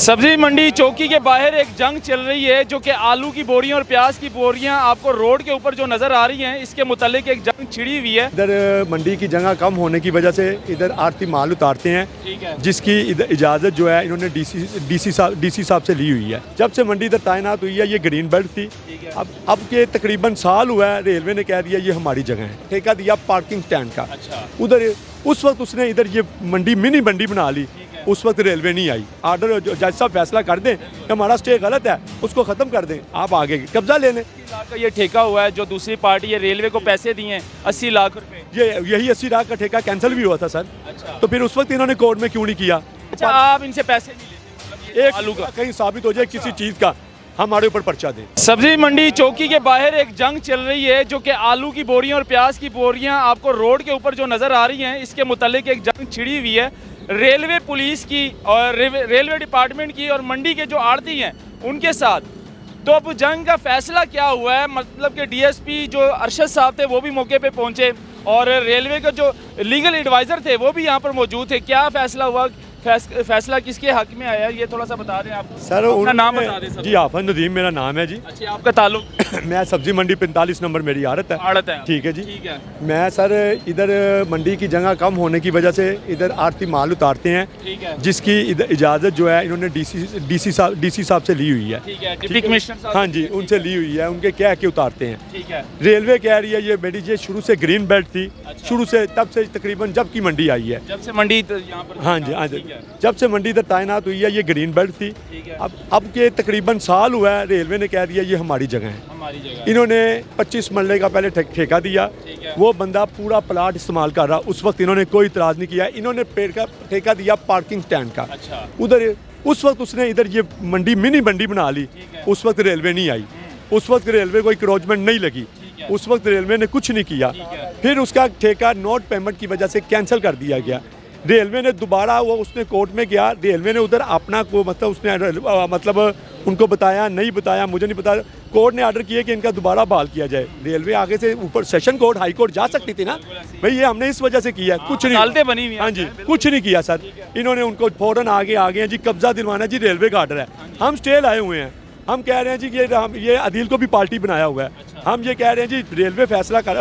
सब्जी मंडी चौकी के बाहर एक जंग चल रही है जो कि आलू की बोरियां और प्याज की बोरियां आपको रोड के ऊपर जो नजर आ रही हैं, इसके मुतालिक एक जंग छिड़ी हुई है। इधर मंडी की जगह कम होने की वजह से इधर आरती माल उतारते हैं, ठीक है। जिसकी इजाज़त जो है इन्होंने डीसी साहब से ली हुई है। जब से मंडी इधर तैनात हुई है, ये ग्रीन बेल्ट थी। अब के तकरीबन साल हुआ है, रेलवे ने कह दिया ये हमारी जगह है, ठेका दिया पार्किंग स्टैंड का। अच्छा। उधर उस वक्त उसने इधर ये मंडी मिनी मंडी बना ली। उस वक्त रेलवे नहीं आई। ऑर्डर जज साहब फैसला कर दें कि हमारा स्टे गलत है, उसको ख़त्म कर दें, आप आगे कब्जा ले लें। 80 लाख का ये ठेका हुआ है, जो दूसरी पार्टी है रेलवे को पैसे दिए हैं 80 लाख रुपए। यही 80 लाख का ठेका कैंसिल भी हुआ था सर। अच्छा। तो फिर उस वक्त इन्होंने कोर्ट में क्यों नहीं किया? अच्छा, आप इनसे पैसे नहीं लेते, मतलब ये आलू का कहीं साबित हो जाए किसी चीज़ का, हमारे ऊपर पर्चा दें। सब्जी मंडी चौकी के बाहर एक जंग चल रही है जो कि आलू की बोरियां और प्याज की बोरियां आपको रोड के ऊपर जो नज़र आ रही हैं, इसके मुतालिक एक जंग छिड़ी हुई है रेलवे पुलिस की और रेलवे डिपार्टमेंट की और मंडी के जो आड़ती हैं उनके साथ। तो अब जंग का फैसला क्या हुआ है, मतलब कि डीएसपी जो अरशद साहब थे वो भी मौके पे पहुंचे और रेलवे के जो लीगल एडवाइज़र थे वो भी यहाँ पर मौजूद थे। क्या फैसला हुआ, फैसला किसके हक में आया, ये थोड़ा सा बता दें आप। सर अपना नाम बता दें। जी आफत नदीम मेरा नाम है जी। अच्छा, आपका ताल्लुक? मैं सब्जी मंडी 45 नंबर मेरी आड़त है। आड़त है, ठीक है जी। ठीक है। मैं सर इधर मंडी की जगह कम होने की वजह से इधर आरती माल उतारते हैं, ठीक है। जिसकी इजाज़त जो है इन्होंने डीसी साहब से ली हुई है। ठीक है, डिप्टी कमिश्नर साहब। हाँ जी, उनसे ली हुई है, उनके कह के उतारते हैं। ठीक है। रेलवे कह रही है ये मेरी ये शुरू से ग्रीन बेल्ट थी। अच्छा। शुरू से तब से तकरीबन जब की मंडी आई है। जब से मंडी यहाँ पर। हाँ जी, हाँ जी। ठीक है। जब से मंडी इधर तैनात हुई है, ये ग्रीन बेल्ट थी। ठीक है। अब के तकरीबन साल हुआ है, रेलवे ने कह दिया ये हमारी जगह है, हमारी जगह। इन्होंने 25 मरले का पहले ठेका दिया। ठीक है। वो बंदा पूरा प्लाट इस्तेमाल कर रहा, उस वक्त इन्होंने कोई इतराज़ नहीं किया। इन्होंने पेड़ का ठेका दिया पार्किंग स्टैंड का। अच्छा। उधर उस वक्त उसने इधर ये मंडी मिनी मंडी बना ली। ठीक है। उस वक्त रेलवे नहीं आई। उस वक्त रेलवे को इंक्रोचमेंट नहीं लगी। है। उस वक्त रेलवे ने कुछ नहीं किया। फिर उसका ठेका नोट पेमेंट की वजह से कैंसिल कर दिया गया। रेलवे ने दोबारा वो उसने कोर्ट में गया, रेलवे ने उधर अपना को मतलब उसने मतलब उनको बताया, नहीं बताया, मुझे नहीं बताया। कोर्ट ने ऑर्डर किया कि इनका दोबारा बहाल किया जाए। रेलवे आगे से ऊपर सेशन कोर्ट, हाई कोर्ट जा सकती थी ना भाई, ये हमने इस वजह से किया, कुछ नहीं। बनी हुई। हाँ जी, कुछ नहीं किया सर। इन्होंने उनको फौरन आगे आ गए हैं जी, कब्जा दिलवाना जी, रेलवे का ऑर्डर है। हम स्टे लाए हुए हैं, हम कह रहे हैं जी कि ये अदील को भी पार्टी बनाया हुआ है। हम ये कह रहे हैं जी रेलवे फैसला कर,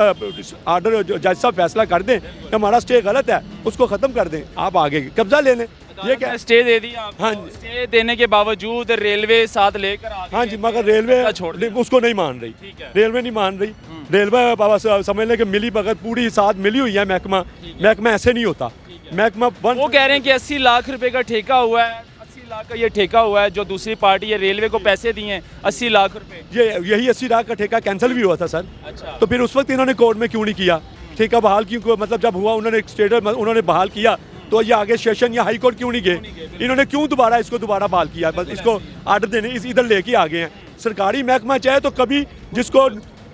ऑर्डर जज साहब फैसला कर दें कि हमारा स्टे गलत है, उसको ख़त्म कर दें, आप आगे कब्जा ले लें। ये क्या स्टे दे दिया आपको? हाँ जी। स्टे देने के बावजूद रेलवे साथ लेकर आ गई। हाँ जी, मगर रेलवे उसको नहीं मान रही। ठीक है। रेलवे नहीं मान रही। रेलवे बाबा समझ लें कि मिली भगत पूरी साथ मिली हुई है। महकमा ऐसे नहीं होता। महकमा वो कह रहे हैं कि 80 लाख रुपए का ठेका हुआ है, 80 लाख का ये ठेका हुआ है, जो दूसरी पार्टी है रेलवे को पैसे दिए हैं 80 लाख रुपए। यही 80 लाख का ठेका कैंसिल भी हुआ था सर। अच्छा। तो फिर उस वक्त इन्होंने कोर्ट में क्यों नहीं किया? ठेका बहाल क्यों, मतलब जब हुआ उन्होंने स्टेटस उन्होंने बहाल किया, तो ये आगे सेशन या हाई कोर्ट क्यों नहीं गए? इन्होंने क्यों दोबारा इसको बहाल किया? बस इसको ऑर्डर देने इधर लेके आ गए हैं। सरकारी महकमा चाहे तो कभी जिसको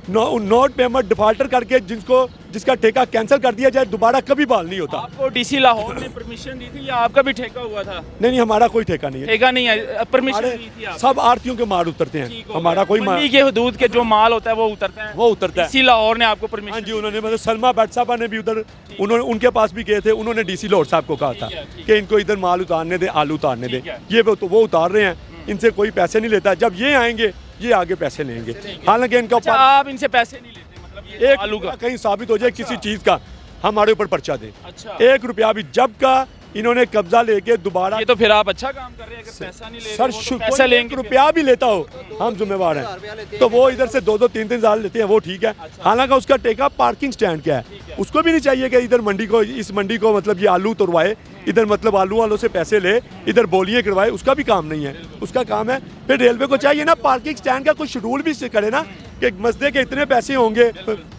नोट पेमेंट डिफाल्टर करके जिसका ठेका कैंसिल कर दिया जाए, दोबारा कभी बहाल नहीं होता। आपको डीसी लाहौर ने परमिशन दी थी या आपका भी ठेका हुआ था? नहीं, हमारा कोई ठेका नहीं है। ठेका नहीं है, परमिशन दी थी आपको? सब आरतियों के माल उतरते हैं, हमारा कोई मंडी के हदूद के जो माल होता है वो उतरता है। डीसी लाहौर ने आपको परमिशन? हाँ जी, उन्होंने मतलब सलमा भट्ट साहबा ने भी उधर उनके पास भी गए थे, उन्होंने डीसी लाहौर साहब को कहा था कि इनको इधर माल उतारने दे, आलू उतारने दे। ये वो उतार रहे हैं, इनसे कोई पैसे नहीं लेता। जब ये आएंगे ये आगे पैसे लेंगे, हालांकि इनका अच्छा, आप इनसे पैसे नहीं लेते, मतलब ये आलू का कहीं साबित हो जाए किसी चीज़ का, हमारे ऊपर पर्चा दें। अच्छा। 1 रुपया भी जब का इन्होंने कब्जा लेके दोबारा, ये तो फिर आप अच्छा काम कर रहे हैं। अगर पैसा नहीं ले सर रहे, पैसा लेंगे, 1 रुपया भी लेता हो हम जिम्मेवार हैं। तो वो इधर से 2-2, 3-3 हज़ार लेते हैं, वो ठीक है। हालांकि उसका ठेका पार्किंग स्टैंड क्या है, उसको भी नहीं चाहिए कि इधर इस मंडी को मतलब ये आलू तोड़वाए, इधर मतलब आलू वालों से पैसे ले, इधर बोलियां करवाए, उसका भी काम नहीं है। उसका काम है फिर रेलवे को चाहिए ना पार्किंग स्टैंड का कोई शेड्यूल भी करे ना, कि मसले के इतने पैसे होंगे,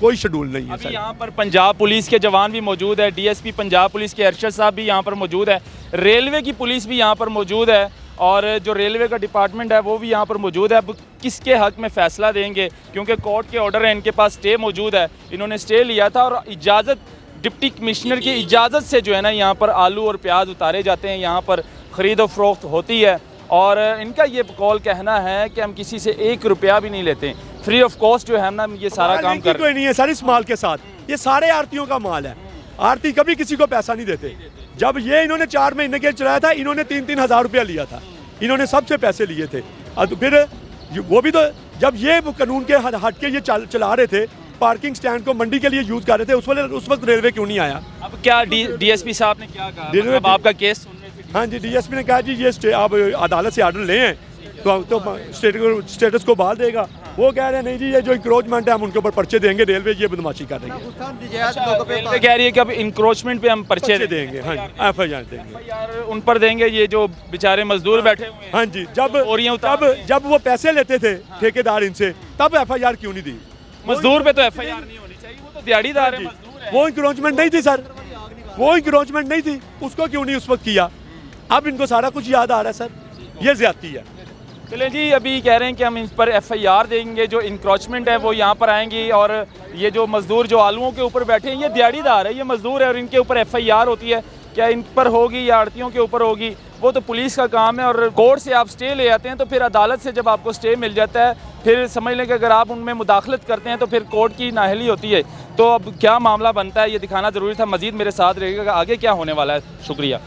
कोई शेड्यूल नहीं है। अभी यहाँ पर पंजाब पुलिस के जवान भी मौजूद है, डीएसपी पंजाब पुलिस के अरशद साहब भी यहाँ पर मौजूद है, रेलवे की पुलिस भी यहाँ पर मौजूद है और जो रेलवे का डिपार्टमेंट है वो भी यहाँ पर मौजूद है। अब किसके हक में फ़ैसला देंगे, क्योंकि कोर्ट के ऑर्डर है, इनके पास स्टे मौजूद है, इन्होंने स्टे लिया था और इजाज़त डिप्टी कमिश्नर की इजाज़त से जो है ना यहाँ पर आलू और प्याज उतारे जाते हैं, यहाँ पर ख़रीद और फरोख्त होती है। और इनका ये कॉल कहना है कि हम किसी से 1 रुपया भी नहीं लेते, फ्री ऑफ कॉस्ट जो है ना ये सारा काम कर रहे हैं। नहीं है सर, इस माल के साथ ये सारे आरतियों का माल है। आरती कभी किसी को पैसा नहीं देते। जब ये इन्होंने 4 महीने के चलाया था, इन्होंने 3-3 हज़ार रुपया लिया था। इन्होंने सबसे पैसे लिए थे। तो फिर वो भी तो जब ये कानून के हट के ये चला रहे थे, पार्किंग स्टैंड को मंडी के लिए यूज़ कर रहे थे, उस वक्त रेलवे क्यों नहीं आया? अब क्या डीएसपी साहब ने क्या कहा? मतलब आपका केस सुन रहे थे? हाँ जी, डीएसपी ने कहा जी ये आप अदालत से आर्डर लें तो स्टेटस को बहाल देगा। वो कह रहे हैं नहीं जी, ये जो इंक्रोचमेंट है हम उनके ऊपर पर्चे देंगे, रेलवे ये बदमाशी कर रही है। रेलवे कह रही है कि अब इंक्रोचमेंट पे हम पर्चे देंगे। हाँ जी, FIR देंगे, FIR उन पर देंगे, ये जो बेचारे मजदूर बैठे हुए हैं। हाँ जी, जब वो पैसे लेते थे ठेकेदार इनसे, तब FIR क्यों नहीं दी? मजदूर पे तो FIR नहीं होनी चाहिए, वो तो दिहाड़ीदार है, मजदूर है। वो इंक्रोचमेंट नहीं थी सर, वो इंक्रोचमेंट नहीं थी, उसको क्यों नहीं उस वक्त किया? अब इनको सारा कुछ याद आ रहा है सर, ये ज्यादती है। चलें जी, अभी कह रहे हैं कि हम इस पर FIR देंगे, जो इंक्रोचमेंट है वो यहाँ पर आएंगी, और ये जो मजदूर जो आलुओं के ऊपर बैठे हैं ये दिहाड़ीदार है, ये मजदूर है, और इनके ऊपर FIR होती है। क्या इन पर होगी या आड़तियों के ऊपर होगी, वो तो पुलिस का काम है। और कोर्ट से आप स्टे ले आते हैं तो फिर अदालत से जब आपको स्टे मिल जाता है, फिर समझ लें कि अगर आप उनमें मुदाखलत करते हैं तो फिर कोर्ट की नाअहली होती है। तो अब क्या मामला बनता है ये दिखाना ज़रूरी था। मज़ीद मेरे साथ रहेगा, आगे क्या होने वाला है। शुक्रिया।